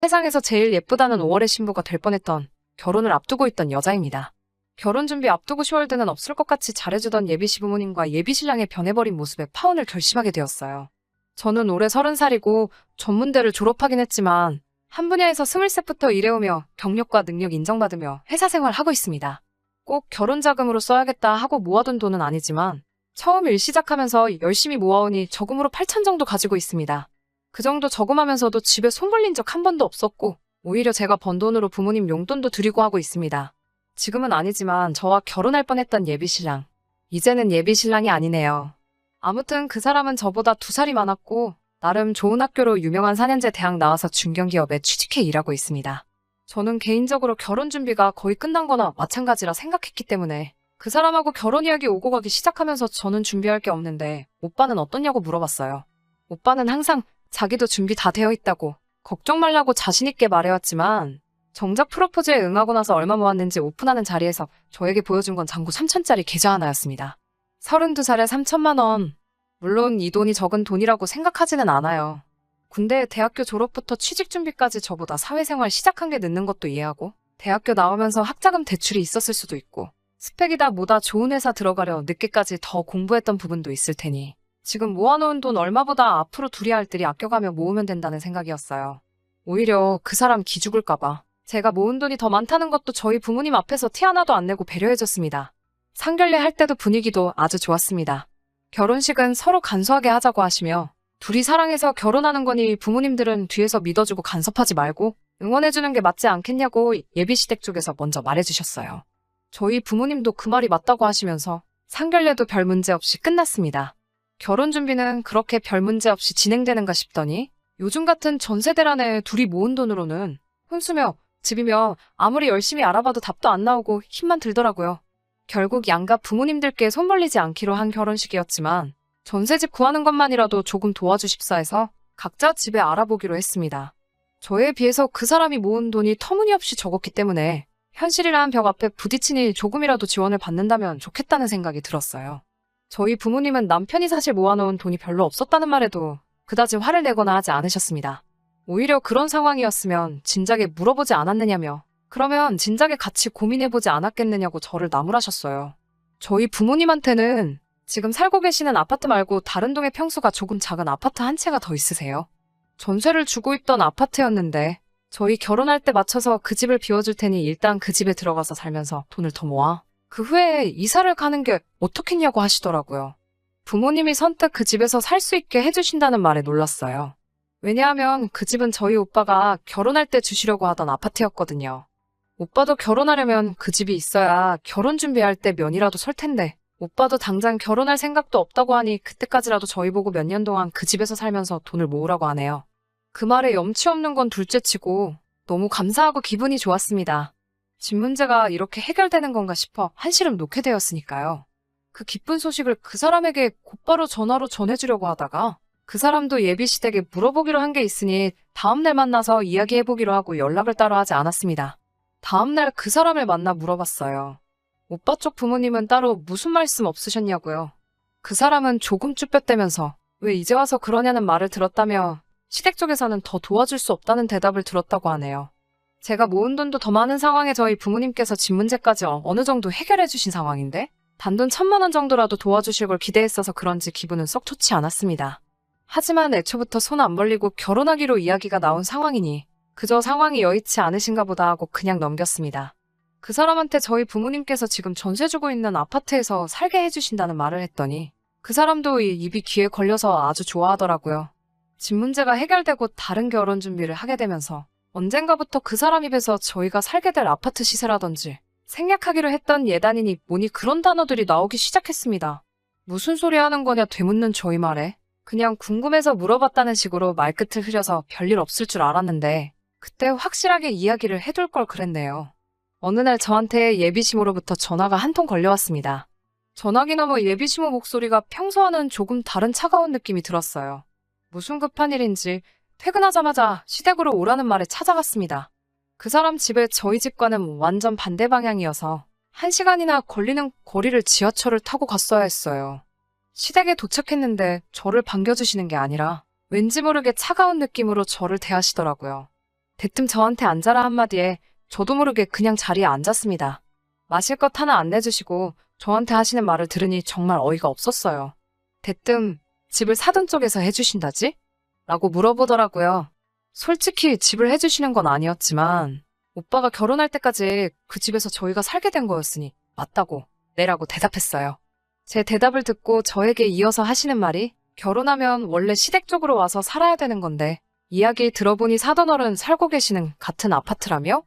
세상에서 제일 예쁘다는 5월의 신부가 될 뻔했던 결혼을 앞두고 있던 여자입니다. 결혼 준비 앞두고 10월드는 없을 것 같이 잘해주던 예비 시부모님과 예비 신랑의 변해버린 모습에 파혼을 결심하게 되었어요. 저는 올해 30살이고 전문대를 졸업하긴 했지만 한 분야에서 23부터 일해오며 경력과 능력 인정받으며 회사 생활하고 있습니다. 꼭 결혼 자금으로 써야겠다 하고 모아둔 돈은 아니지만 처음 일 시작하면서 열심히 모아오니 저금으로 8천 정도 가지고 있습니다. 그 정도 저금하면서도 집에 손 벌린 적 한 번도 없었고 오히려 제가 번 돈으로 부모님 용돈도 드리고 하고 있습니다. 지금은 아니지만 저와 결혼할 뻔했던 예비신랑. 이제는 예비신랑이 아니네요. 아무튼 그 사람은 저보다 2살이 많았고 나름 좋은 학교로 유명한 4년제 대학 나와서 중견기업에 취직해 일하고 있습니다. 저는 개인적으로 결혼 준비가 거의 끝난 거나 마찬가지라 생각했기 때문에 그 사람하고 결혼 이야기 오고 가기 시작하면서 저는 준비할 게 없는데 오빠는 어떻냐고 물어봤어요. 오빠는 항상 자기도 준비 다 되어 있다고 걱정 말라고 자신있게 말해왔지만 정작 프로포즈에 응하고 나서 얼마 모았는지 오픈하는 자리에서 저에게 보여준 건 잔고 3천짜리 계좌 하나였습니다. 32살에 3천만 원. 물론 이 돈이 적은 돈이라고 생각하지는 않아요. 군대 대학교 졸업부터 취직 준비까지 저보다 사회생활 시작한 게 늦는 것도 이해하고 대학교 나오면서 학자금 대출이 있었을 수도 있고 스펙이다 뭐다 좋은 회사 들어가려 늦게까지 더 공부했던 부분도 있을 테니 지금 모아놓은 돈 얼마보다 앞으로 둘이 할 들이 아껴가며 모으면 된다는 생각이었어요. 오히려 그 사람 기죽을까봐 제가 모은 돈이 더 많다는 것도 저희 부모님 앞에서 티 하나도 안 내고 배려해줬습니다. 상견례 할 때도 분위기도 아주 좋았습니다. 결혼식은 서로 간소하게 하자고 하시며 둘이 사랑해서 결혼하는 거니 부모님들은 뒤에서 믿어주고 간섭하지 말고 응원해주는 게 맞지 않겠냐고 예비시댁 쪽에서 먼저 말해주셨어요. 저희 부모님도 그 말이 맞다고 하시면서 상견례도 별 문제 없이 끝났습니다. 결혼 준비는 그렇게 별 문제 없이 진행되는가 싶더니 요즘 같은 전세대란에 둘이 모은 돈으로는 혼수며 집이며 아무리 열심히 알아봐도 답도 안 나오고 힘만 들더라고요. 결국 양가 부모님들께 손 벌리지 않기로 한 결혼식이었지만 전세집 구하는 것만이라도 조금 도와주십사 해서 각자 집에 알아보기로 했습니다. 저에 비해서 그 사람이 모은 돈이 터무니없이 적었기 때문에 현실이라는 벽 앞에 부딪히니 조금이라도 지원을 받는다면 좋겠다는 생각이 들었어요. 저희 부모님은 남편이 사실 모아놓은 돈이 별로 없었다는 말에도 그다지 화를 내거나 하지 않으셨습니다. 오히려 그런 상황이었으면 진작에 물어보지 않았느냐며 그러면 진작에 같이 고민해보지 않았겠느냐고 저를 나무라셨어요. 저희 부모님한테는 지금 살고 계시는 아파트 말고 다른 동의 평수가 조금 작은 아파트 한 채가 더 있으세요. 전세를 주고 있던 아파트였는데 저희 결혼할 때 맞춰서 그 집을 비워줄 테니 일단 그 집에 들어가서 살면서 돈을 더 모아. 그 후에 이사를 가는 게 어떻겠냐고 하시더라고요. 부모님이 선뜻 그 집에서 살 수 있게 해주신다는 말에 놀랐어요. 왜냐하면 그 집은 저희 오빠가 결혼할 때 주시려고 하던 아파트였거든요. 오빠도 결혼하려면 그 집이 있어야 결혼 준비할 때 면이라도 설 텐데 오빠도 당장 결혼할 생각도 없다고 하니 그때까지라도 저희 보고 몇 년 동안 그 집에서 살면서 돈을 모으라고 하네요. 그 말에 염치 없는 건 둘째치고 너무 감사하고 기분이 좋았습니다. 집 문제가 이렇게 해결되는 건가 싶어 한시름 놓게 되었으니까요. 그 기쁜 소식을 그 사람에게 곧바로 전화로 전해주려고 하다가 그 사람도 예비시댁에 물어보기로 한 게 있으니 다음날 만나서 이야기해보기로 하고 연락을 따로 하지 않았습니다. 다음날 그 사람을 만나 물어봤어요. 오빠 쪽 부모님은 따로 무슨 말씀 없으셨냐고요. 그 사람은 조금 쭈뼛대면서 왜 이제 와서 그러냐는 말을 들었다며 시댁 쪽에서는 더 도와줄 수 없다는 대답을 들었다고 하네요. 제가 모은 돈도 더 많은 상황에 저희 부모님께서 집 문제까지 어느 정도 해결해 주신 상황인데 단돈 1,000만 원 정도라도 도와주실 걸 기대했어서 그런지 기분은 썩 좋지 않았습니다. 하지만 애초부터 손 안 벌리고 결혼하기로 이야기가 나온 상황이니 그저 상황이 여의치 않으신가 보다 하고 그냥 넘겼습니다. 그 사람한테 저희 부모님께서 지금 전세 주고 있는 아파트에서 살게 해주신다는 말을 했더니 그 사람도 이 입이 귀에 걸려서 아주 좋아하더라고요. 집 문제가 해결되고 다른 결혼 준비를 하게 되면서 언젠가부터 그 사람 입에서 저희가 살게 될 아파트 시세라든지 생략하기로 했던 예단이니 뭐니 그런 단어들이 나오기 시작했습니다. 무슨 소리 하는 거냐 되묻는 저희 말에 그냥 궁금해서 물어봤다는 식으로 말끝을 흐려서 별일 없을 줄 알았는데 그때 확실하게 이야기를 해둘 걸 그랬네요. 어느 날 저한테 예비시모로부터 전화가 한 통 걸려왔습니다. 전화기 너머 예비시모 목소리가 평소와는 조금 다른 차가운 느낌이 들었어요. 무슨 급한 일인지 퇴근하자마자 시댁으로 오라는 말에 찾아갔습니다. 그 사람 집에 저희 집과는 완전 반대 방향이어서 1시간이나 걸리는 거리를 지하철을 타고 갔어야 했어요. 시댁에 도착했는데 저를 반겨주시는 게 아니라 왠지 모르게 차가운 느낌으로 저를 대하시더라고요. 대뜸 저한테 앉아라 한마디에 저도 모르게 그냥 자리에 앉았습니다. 마실 것 하나 안 내주시고 저한테 하시는 말을 들으니 정말 어이가 없었어요. 대뜸 집을 사돈 쪽에서 해주신다지? 라고 물어보더라고요. 솔직히 집을 해주시는 건 아니었지만 오빠가 결혼할 때까지 그 집에서 저희가 살게 된 거였으니 맞다고 네라고 대답했어요. 제 대답을 듣고 저에게 이어서 하시는 말이 결혼하면 원래 시댁 쪽으로 와서 살아야 되는 건데 이야기 들어보니 사돈어른 살고 계시는 같은 아파트라며?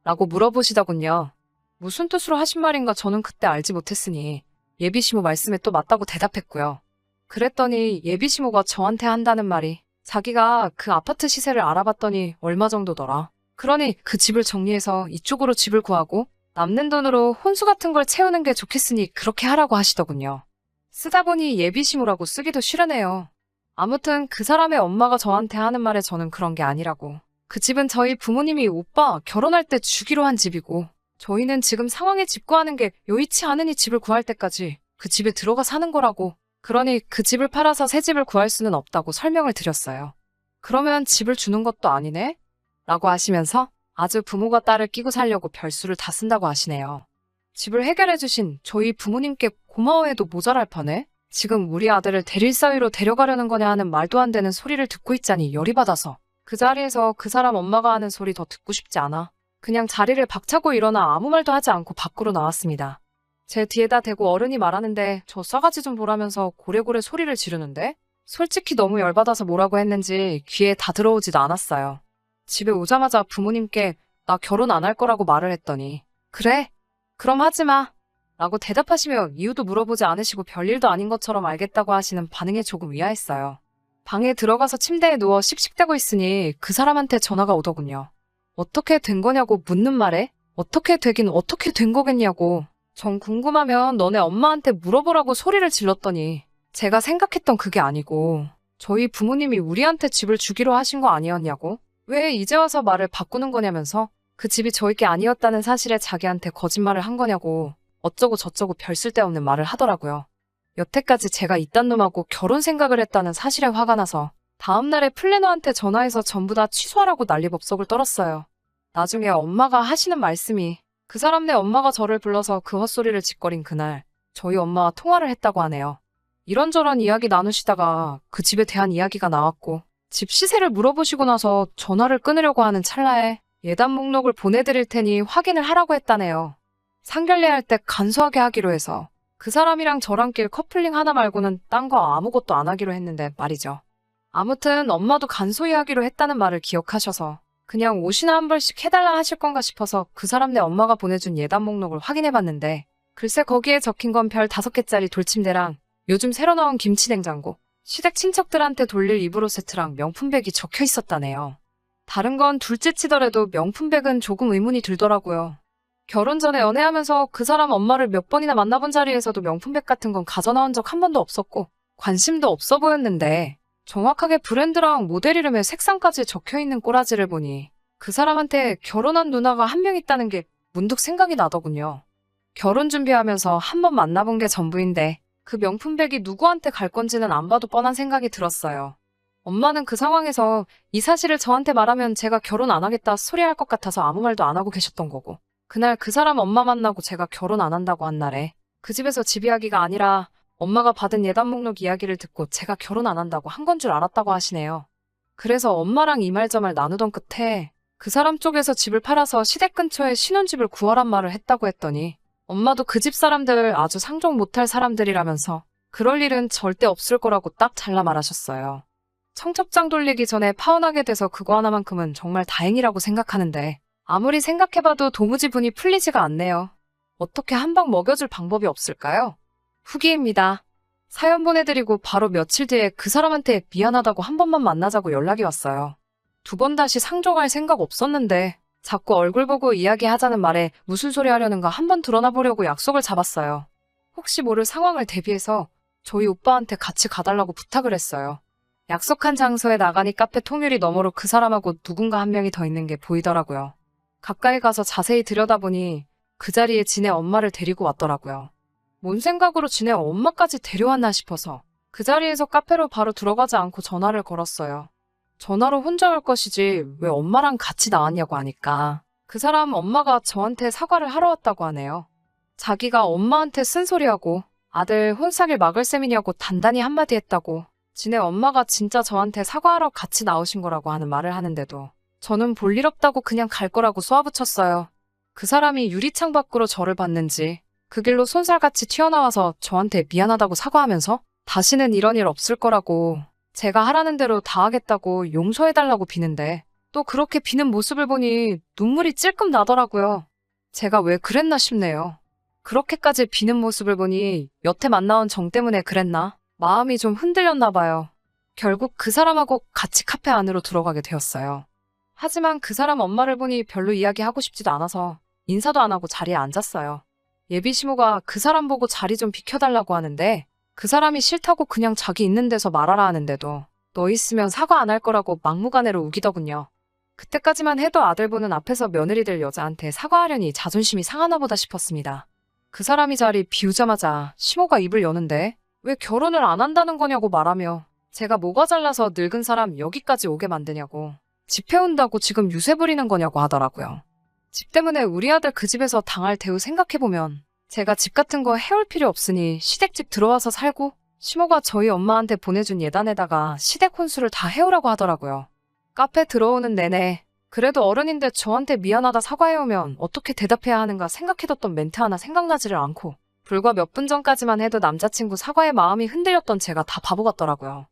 라고 물어보시더군요. 무슨 뜻으로 하신 말인가 저는 그때 알지 못했으니 예비시모 말씀에 또 맞다고 대답했고요. 그랬더니 예비시모가 저한테 한다는 말이 자기가 그 아파트 시세를 알아봤더니 얼마 정도더라. 그러니 그 집을 정리해서 이쪽으로 집을 구하고 남는 돈으로 혼수 같은 걸 채우는 게 좋겠으니 그렇게 하라고 하시더군요. 쓰다 보니 예비시모라고 쓰기도 싫으네요. 아무튼 그 사람의 엄마가 저한테 하는 말에 저는 그런 게 아니라고. 그 집은 저희 부모님이 오빠 결혼할 때 주기로 한 집이고 저희는 지금 상황에 집 구하는 게 여의치 않으니 집을 구할 때까지 그 집에 들어가 사는 거라고. 그러니 그 집을 팔아서 새 집을 구할 수는 없다고 설명을 드렸어요. 그러면 집을 주는 것도 아니네? 라고 하시면서 아주 부모가 딸을 끼고 살려고 별수를 다 쓴다고 하시네요. 집을 해결해주신 저희 부모님께 고마워해도 모자랄 판에 지금 우리 아들을 대릴 사위로 데려가려는 거냐 하는 말도 안 되는 소리를 듣고 있자니 열이 받아서 그 자리에서 그 사람 엄마가 하는 소리 더 듣고 싶지 않아 그냥 자리를 박차고 일어나 아무 말도 하지 않고 밖으로 나왔습니다. 제 뒤에다 대고 어른이 말하는데 저 싸가지 좀 보라면서 고래고래 소리를 지르는데 솔직히 너무 열받아서 뭐라고 했는지 귀에 다 들어오지도 않았어요. 집에 오자마자 부모님께 나 결혼 안 할 거라고 말을 했더니 그래? 그럼 하지 마. 라고 대답하시며 이유도 물어보지 않으시고 별일도 아닌 것처럼 알겠다고 하시는 반응에 조금 의아했어요. 방에 들어가서 침대에 누워 씩씩대고 있으니 그 사람한테 전화가 오더군요. 어떻게 된 거냐고 묻는 말에 어떻게 되긴 어떻게 된 거겠냐고 전 궁금하면 너네 엄마한테 물어보라고 소리를 질렀더니 제가 생각했던 그게 아니고 저희 부모님이 우리한테 집을 주기로 하신 거 아니었냐고 왜 이제 와서 말을 바꾸는 거냐면서 그 집이 저희 게 아니었다는 사실에 자기한테 거짓말을 한 거냐고 어쩌고 저쩌고 별 쓸데없는 말을 하더라고요. 여태까지 제가 이딴 놈하고 결혼 생각을 했다는 사실에 화가 나서 다음날에 플래너한테 전화해서 전부 다 취소하라고 난리법석을 떨었어요. 나중에 엄마가 하시는 말씀이 그 사람네 엄마가 저를 불러서 그 헛소리를 짓거린 그날 저희 엄마와 통화를 했다고 하네요. 이런저런 이야기 나누시다가 그 집에 대한 이야기가 나왔고 집 시세를 물어보시고 나서 전화를 끊으려고 하는 찰나에 예단 목록을 보내드릴 테니 확인을 하라고 했다네요. 상견례할 때 간소하게 하기로 해서 그 사람이랑 저랑길 커플링 하나 말고는 딴 거 아무것도 안 하기로 했는데 말이죠. 아무튼 엄마도 간소히 하기로 했다는 말을 기억하셔서 그냥 옷이나 한 벌씩 해달라 하실 건가 싶어서 그 사람네 엄마가 보내준 예단 목록을 확인해봤는데 글쎄 거기에 적힌 건 별 5개짜리 돌침대랑 요즘 새로 나온 김치냉장고, 시댁 친척들한테 돌릴 이불 세트랑 명품백이 적혀 있었다네요. 다른 건 둘째 치더라도 명품백은 조금 의문이 들더라고요. 결혼 전에 연애하면서 그 사람 엄마를 몇 번이나 만나본 자리에서도 명품백 같은 건 가져나온 적 한 번도 없었고 관심도 없어 보였는데 정확하게 브랜드랑 모델 이름에 색상까지 적혀있는 꼬라지를 보니 그 사람한테 결혼한 누나가 한 명 있다는 게 문득 생각이 나더군요. 결혼 준비하면서 한 번 만나본 게 전부인데 그 명품백이 누구한테 갈 건지는 안 봐도 뻔한 생각이 들었어요. 엄마는 그 상황에서 이 사실을 저한테 말하면 제가 결혼 안 하겠다 소리할 것 같아서 아무 말도 안 하고 계셨던 거고 그날 그 사람 엄마 만나고 제가 결혼 안 한다고 한 날에 그 집에서 집 이야기가 아니라 엄마가 받은 예단 목록 이야기를 듣고 제가 결혼 안 한다고 한 건 줄 알았다고 하시네요. 그래서 엄마랑 이 말 저 말 나누던 끝에 그 사람 쪽에서 집을 팔아서 시댁 근처에 신혼집을 구하란 말을 했다고 했더니 엄마도 그 집 사람들 아주 상종 못할 사람들이라면서 그럴 일은 절대 없을 거라고 딱 잘라 말하셨어요. 청첩장 돌리기 전에 파혼하게 돼서 그거 하나만큼은 정말 다행이라고 생각하는데 아무리 생각해봐도 도무지 분이 풀리지가 않네요. 어떻게 한 방 먹여줄 방법이 없을까요? 후기입니다. 사연 보내드리고 바로 며칠 뒤에 그 사람한테 미안하다고 한 번만 만나자고 연락이 왔어요. 2번 다시 상종할 생각 없었는데 자꾸 얼굴 보고 이야기하자는 말에 무슨 소리 하려는가 한번 드러나 보려고 약속을 잡았어요. 혹시 모를 상황을 대비해서 저희 오빠한테 같이 가달라고 부탁을 했어요. 약속한 장소에 나가니 카페 통유리 너머로 그 사람하고 누군가 한 명이 더 있는 게 보이더라고요. 가까이 가서 자세히 들여다보니 그 자리에 지네 엄마를 데리고 왔더라고요. 뭔 생각으로 지네 엄마까지 데려왔나 싶어서 그 자리에서 카페로 바로 들어가지 않고 전화를 걸었어요. 전화로 혼자 올 것이지 왜 엄마랑 같이 나왔냐고 하니까 그 사람 엄마가 저한테 사과를 하러 왔다고 하네요. 자기가 엄마한테 쓴소리하고 아들 혼사길 막을 셈이냐고 단단히 한마디 했다고 지네 엄마가 진짜 저한테 사과하러 같이 나오신 거라고 하는 말을 하는데도 저는 볼 일 없다고 그냥 갈 거라고 쏘아붙였어요. 그 사람이 유리창 밖으로 저를 봤는지 그 길로 손살같이 튀어나와서 저한테 미안하다고 사과하면서 다시는 이런 일 없을 거라고 제가 하라는 대로 다 하겠다고 용서해달라고 비는데 또 그렇게 비는 모습을 보니 눈물이 찔끔 나더라고요. 제가 왜 그랬나 싶네요. 그렇게까지 비는 모습을 보니 여태 만나온 정 때문에 그랬나? 마음이 좀 흔들렸나 봐요. 결국 그 사람하고 같이 카페 안으로 들어가게 되었어요. 하지만 그 사람 엄마를 보니 별로 이야기하고 싶지도 않아서 인사도 안 하고 자리에 앉았어요. 예비 시모가 그 사람 보고 자리 좀 비켜달라고 하는데 그 사람이 싫다고 그냥 자기 있는 데서 말하라 하는데도 너 있으면 사과 안 할 거라고 막무가내로 우기더군요. 그때까지만 해도 아들 보는 앞에서 며느리들 여자한테 사과하려니 자존심이 상하나 보다 싶었습니다. 그 사람이 자리 비우자마자 시모가 입을 여는데 왜 결혼을 안 한다는 거냐고 말하며 제가 뭐가 잘나서 늙은 사람 여기까지 오게 만드냐고 집 해온다고 지금 유세 부리는 거냐고 하더라고요. 집 때문에 우리 아들 그 집에서 당할 대우 생각해보면 제가 집 같은 거 해올 필요 없으니 시댁집 들어와서 살고 시모가 저희 엄마한테 보내준 예단에다가 시댁 혼수를 다 해오라고 하더라고요. 카페 들어오는 내내 그래도 어른인데 저한테 미안하다 사과해오면 어떻게 대답해야 하는가 생각해뒀던 멘트 하나 생각나지를 않고 불과 몇 분 전까지만 해도 남자친구 사과에 마음이 흔들렸던 제가 다 바보 같더라고요.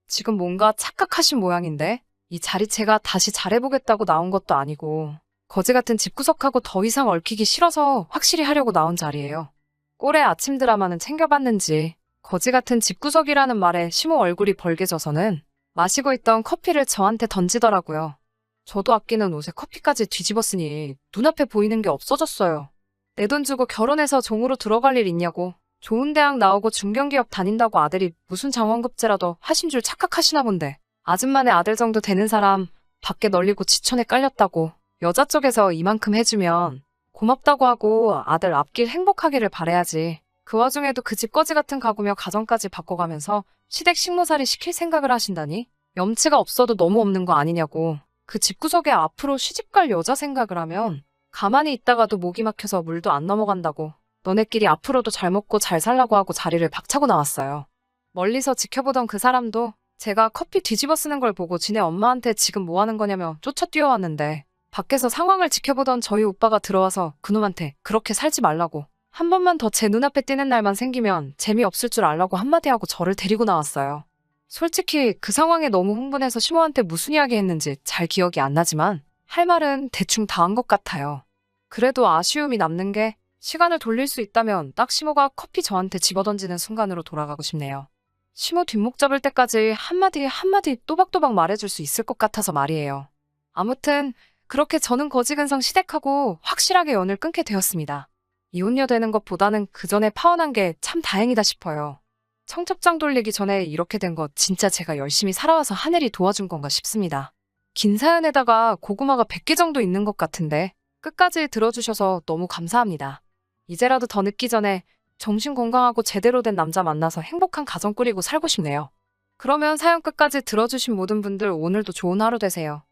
지금 뭔가 착각하신 모양인데 이 자리채가 다시 잘해보겠다고 나온 것도 아니고 거지 같은 집구석하고 더 이상 얽히기 싫어서 확실히 하려고 나온 자리예요. 꼴의 아침 드라마는 챙겨봤는지 거지 같은 집구석이라는 말에 시모 얼굴이 벌개져서는 마시고 있던 커피를 저한테 던지더라고요. 저도 아끼는 옷에 커피까지 뒤집었으니 눈앞에 보이는 게 없어졌어요. 내 돈 주고 결혼해서 종으로 들어갈 일 있냐고 좋은 대학 나오고 중견기업 다닌다고 아들이 무슨 장원급제라도 하신 줄 착각하시나 본데 아줌마네 아들 정도 되는 사람 밖에 널리고 지천에 깔렸다고 여자 쪽에서 이만큼 해주면 고맙다고 하고 아들 앞길 행복하기를 바라야지. 그 와중에도 그 집 거지 같은 가구며 가정까지 바꿔가면서 시댁 식모살이 시킬 생각을 하신다니? 염치가 없어도 너무 없는 거 아니냐고. 그 집구석에 앞으로 시집갈 여자 생각을 하면 가만히 있다가도 목이 막혀서 물도 안 넘어간다고. 너네끼리 앞으로도 잘 먹고 잘 살라고 하고 자리를 박차고 나왔어요. 멀리서 지켜보던 그 사람도 제가 커피 뒤집어 쓰는 걸 보고 지네 엄마한테 지금 뭐 하는 거냐며 쫓아 뛰어왔는데 밖에서 상황을 지켜보던 저희 오빠가 들어와서 그놈한테 그렇게 살지 말라고 한 번만 더 제 눈앞에 띄는 날만 생기면 재미없을 줄 알라고 한마디 하고 저를 데리고 나왔어요. 솔직히 그 상황에 너무 흥분해서 시모한테 무슨 이야기 했는지 잘 기억이 안 나지만 할 말은 대충 다 한 것 같아요. 그래도 아쉬움이 남는 게 시간을 돌릴 수 있다면 딱 시모가 커피 저한테 집어던지는 순간으로 돌아가고 싶네요. 시모 뒷목 잡을 때까지 한마디 한마디 또박또박 말해줄 수 있을 것 같아서 말이에요. 아무튼 그렇게 저는 거지근성 시댁하고 확실하게 연을 끊게 되었습니다. 이혼녀 되는 것보다는 그 전에 파혼한 게 참 다행이다 싶어요. 청첩장 돌리기 전에 이렇게 된 거 진짜 제가 열심히 살아와서 하늘이 도와준 건가 싶습니다. 긴 사연에다가 고구마가 100개 정도 있는 것 같은데 끝까지 들어주셔서 너무 감사합니다. 이제라도 더 늦기 전에 정신 건강하고 제대로 된 남자 만나서 행복한 가정 꾸리고 살고 싶네요. 그러면 사연 끝까지 들어주신 모든 분들 오늘도 좋은 하루 되세요.